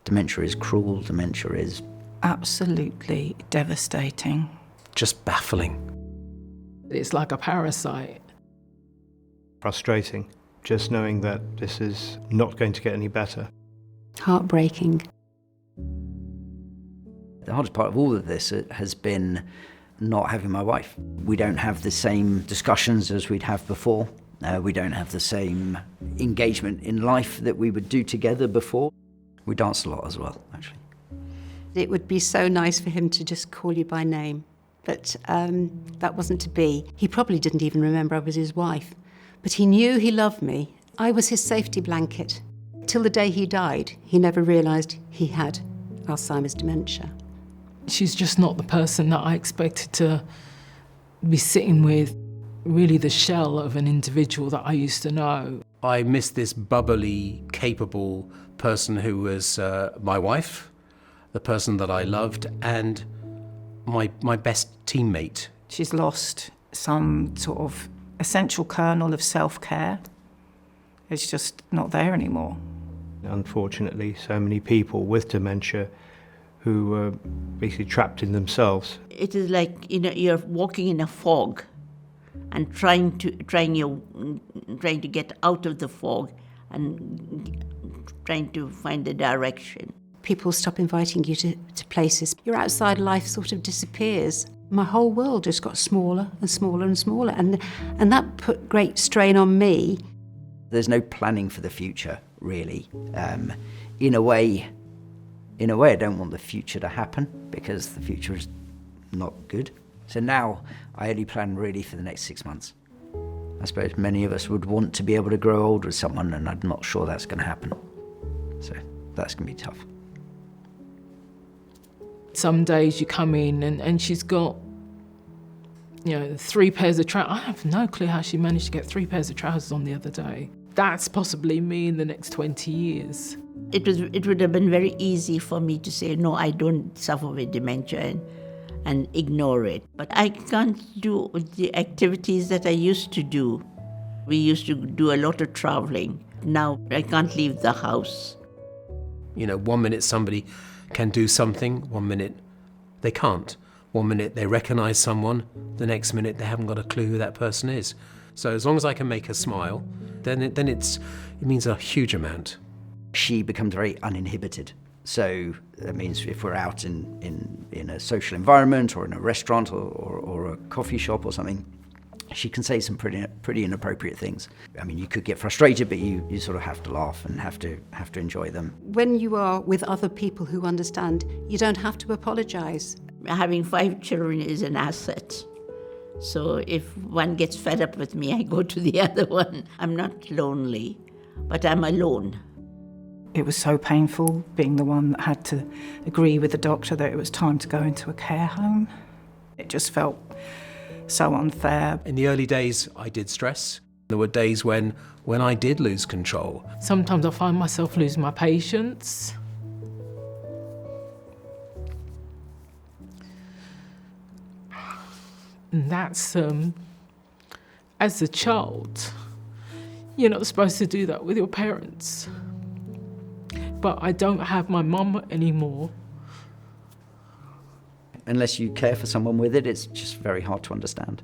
Dementia is cruel, dementia is absolutely devastating. Just baffling. It's like a parasite. Frustrating, just knowing that this is not going to get any better. Heartbreaking. The hardest part of all of this has been not having my wife. We don't have the same discussions as we'd have before. We don't have the same engagement in life that we would do together before. We dance a lot as well, actually. It would be so nice for him to just call you by name, but that wasn't to be. He probably didn't even remember I was his wife, but he knew he loved me. I was his safety blanket. Till the day he died, he never realised he had Alzheimer's dementia. She's just not the person that I expected to be sitting with, really the shell of an individual that I used to know. I miss this bubbly, capable person who was my wife, the person that I loved, and my best teammate. She's lost some sort of essential kernel of self-care. It's just not there anymore. Unfortunately, so many people with dementia who are basically trapped in themselves. It is like, you're walking in a fog and trying to get out of the fog and trying to find a direction. People stop inviting you to places. Your outside life sort of disappears. My whole world just got smaller and smaller and smaller, and that put great strain on me. There's no planning for the future, really. In a way, I don't want the future to happen because the future is not good. So now I only plan really for the next 6 months. I suppose many of us would want to be able to grow old with someone, and I'm not sure that's going to happen. So that's going to be tough. Some days you come in and she's got, 3 pairs of trousers. I have no clue how she managed to get 3 pairs of trousers on the other day. That's possibly me in the next 20 years. It would have been very easy for me to say, no, I don't suffer with dementia and ignore it. But I can't do the activities that I used to do. We used to do a lot of traveling. Now I can't leave the house. 1 minute somebody can do something, 1 minute they can't. 1 minute they recognise someone, the next minute they haven't got a clue who that person is. So as long as I can make her smile, then it means a huge amount. She becomes very uninhibited. So that means if we're out in a social environment or in a restaurant or a coffee shop or something, she can say some pretty inappropriate things. I mean, you could get frustrated, but you sort of have to laugh and have to enjoy them. When you are with other people who understand, you don't have to apologise. Having 5 children is an asset. So if one gets fed up with me, I go to the other one. I'm not lonely, but I'm alone. It was so painful being the one that had to agree with the doctor that it was time to go into a care home. It just felt so unfair. In the early days, I did stress. There were days when I did lose control. Sometimes I find myself losing my patience. And that's, as a child, you're not supposed to do that with your parents. But I don't have my mum anymore. Unless you care for someone with it, it's just very hard to understand.